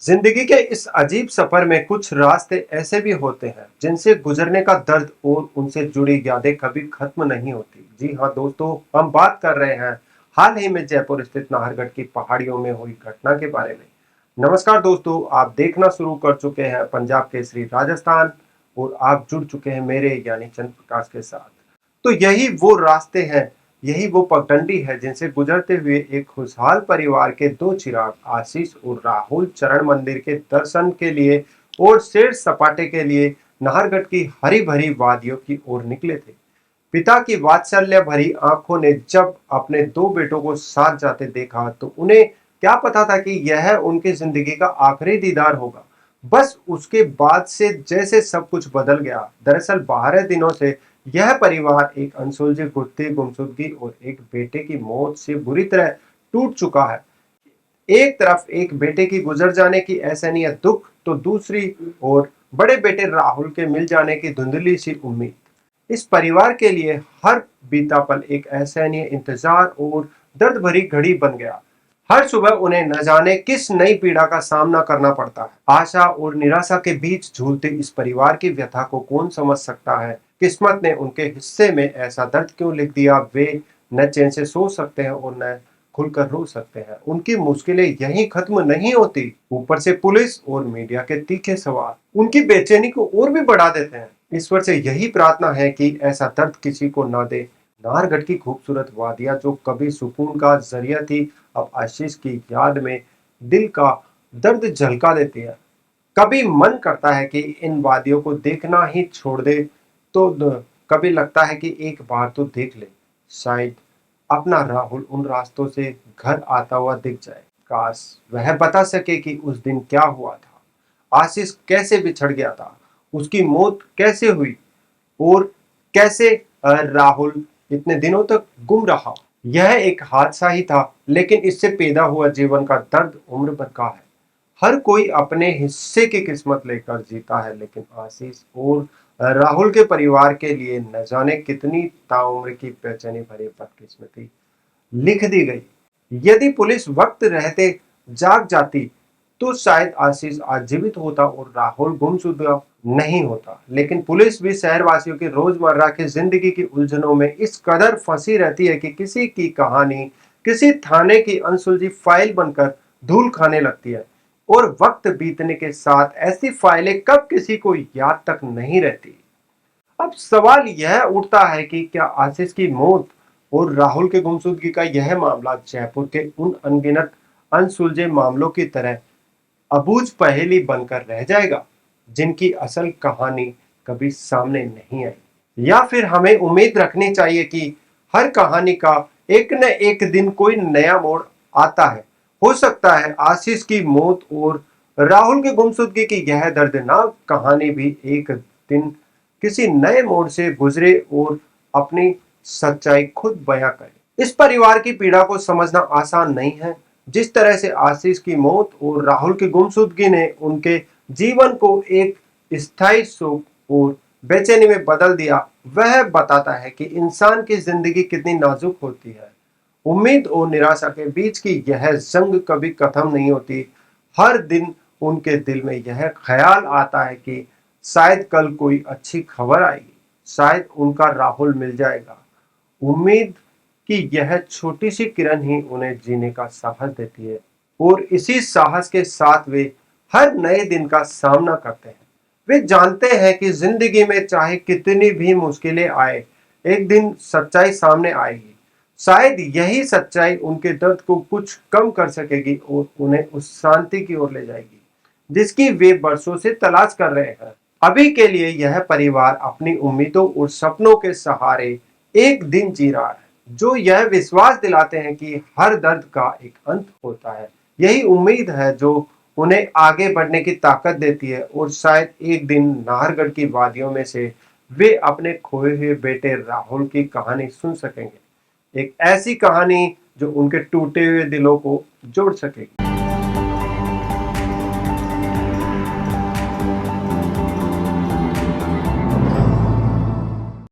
जिंदगी के इस अजीब सफर में कुछ रास्ते ऐसे भी होते हैं जिनसे गुजरने का दर्द और उनसे जुड़ी यादें कभी खत्म नहीं होती। जी हाँ दोस्तों, हम बात कर रहे हैं हाल ही में जयपुर स्थित नाहरगढ़ की पहाड़ियों में हुई घटना के बारे में। नमस्कार दोस्तों, आप देखना शुरू कर चुके हैं पंजाब केसरी राजस्थान और आप जुड़ चुके हैं मेरे यानी चंद्र प्रकाश के साथ। तो यही वो रास्ते हैं, यही वो पगडंडी है जिनसे गुजरते हुए एक खुशहाल परिवार के दो चिराग आशीष और राहुल चरण मंदिर के दर्शन के लिए और सैर सपाटे के लिए नाहरगढ़ की हरी भरी वादियों की ओर निकले थे। पिता की वात्सल्य भरी आंखों ने जब अपने दो बेटों को साथ जाते देखा तो उन्हें क्या पता था कि यह उनकी जिंदगी का आखिरी दीदार होगा। बस उसके बाद से जैसे सब कुछ बदल गया। दरअसल 12 दिनों से यह परिवार एक अनसुलझी गुमसुदगी और एक बेटे की मौत से बुरी तरह टूट चुका है। एक तरफ एक बेटे की गुजर जाने की असहनीय दुख, तो दूसरी ओर बड़े बेटे राहुल के मिल जाने की धुंधली सी उम्मीद। इस परिवार के लिए हर बीता पल एक असहनीय इंतजार और दर्द भरी घड़ी बन गया। हर सुबह उन्हें न जाने किस नई पीड़ा का सामना करना पड़ता है। आशा और निराशा के बीच झूलते इस परिवार की व्यथा को कौन समझ सकता है। किस्मत ने उनके हिस्से में ऐसा दर्द क्यों लिख दिया। वे न चैन से सो सकते हैं और न खुलकर रो सकते हैं। उनकी मुश्किलें यहीं खत्म नहीं होती, ऊपर से पुलिस और मीडिया के तीखे सवाल उनकी बेचैनी को और भी बढ़ा देते हैं। ईश्वर से यही प्रार्थना है कि ऐसा दर्द किसी को ना दे। नाहरगढ़ की खूबसूरत वादियां जो कभी सुकून का जरिया थी, अब आशीष की याद में दिल का दर्द झलका देती है। कभी मन करता है कि इन वादियों को देखना ही छोड़ दे, तो कभी लगता है कि एक बार तो देख ले, शायद अपना राहुल उन रास्तों से घर आता हुआ दिख जाए। काश वह बता सके कि उस दिन क्या हुआ था, आशीष कैसे बिछड़ गया था, उसकी मौत कैसे हुई और कैसे राहुल इतने दिनों तक गुम रहा। यह एक हादसा ही था, लेकिन इससे पैदा हुआ जीवन का दर्द उम्र भर का है। हर कोई अपने हिस्से की किस्मत लेकर जीता है, लेकिन आशीष और राहुल के परिवार के लिए न जाने कितनी ताउम्र की बेचैनी भरी बदकिस्मती लिख दी गई। यदि पुलिस वक्त रहते जाग जाती तो शायद आशीष आज जीवित होता और राहुल गुमशुदा नहीं होता। लेकिन पुलिस भी शहरवासियों की रोजमर्रा की जिंदगी की उलझनों में इस कदर फंसी रहती है कि किसी की कहानी किसी थाने की अनसुलझी फाइल बनकर धूल खाने लगती है। और वक्त बीतने के साथ ऐसी फाइलें कब किसी को याद तक नहीं रहती। अब सवाल यह उठता है कि क्या आशीष की मौत और राहुल के गुमशुदगी का यह मामला जयपुर के उन अनगिनत अनसुलझे मामलों की तरह अबूझ पहेली बनकर रह जाएगा, जिनकी असल कहानी कभी सामने नहीं आई। या फिर हमें उम्मीद रखनी चाहिए कि हर कहानी का एक न एक दिन कोई नया मोड़ आता है। हो सकता है आशीष की मौत और राहुल की गुमशुदगी की यह दर्दनाक कहानी भी एक दिन किसी नए मोड़ से गुजरे और अपनी सच्चाई खुद बयां करे। इस परिवार की पीड़ा को समझना आसान नहीं है। जिस तरह से आशीष की मौत और राहुल की गुमशुदगी ने उनके जीवन को एक स्थायी शोक और बेचैनी में बदल दिया, वह बताता है कि इंसान की जिंदगी कितनी नाजुक होती है। उम्मीद और निराशा के बीच की यह जंग कभी खत्म नहीं होती। हर दिन उनके दिल में यह ख्याल आता है कि शायद कल कोई अच्छी खबर आएगी, शायद उनका राहुल मिल जाएगा। उम्मीद कि यह छोटी सी किरण ही उन्हें जीने का साहस देती है और इसी साहस के साथ वे हर नए दिन का सामना करते हैं। वे जानते हैं कि जिंदगी में चाहे कितनी भी मुश्किलें आए, एक दिन सच्चाई सामने आएगी। शायद यही सच्चाई उनके दर्द को कुछ कम कर सकेगी और उन्हें उस शांति की ओर ले जाएगी जिसकी वे बरसों से तलाश कर रहे हैं। अभी के लिए यह परिवार अपनी उम्मीदों और सपनों के सहारे एक दिन जी रहा है, जो यह विश्वास दिलाते हैं कि हर दर्द का एक अंत होता है। यही उम्मीद है जो उन्हें आगे बढ़ने की ताकत देती है और शायद एक दिन नाहरगढ़ की वादियों में से वे अपने खोए हुए बेटे राहुल की कहानी सुन सकेंगे। एक ऐसी कहानी जो उनके टूटे हुए दिलों को जोड़ सकेगी।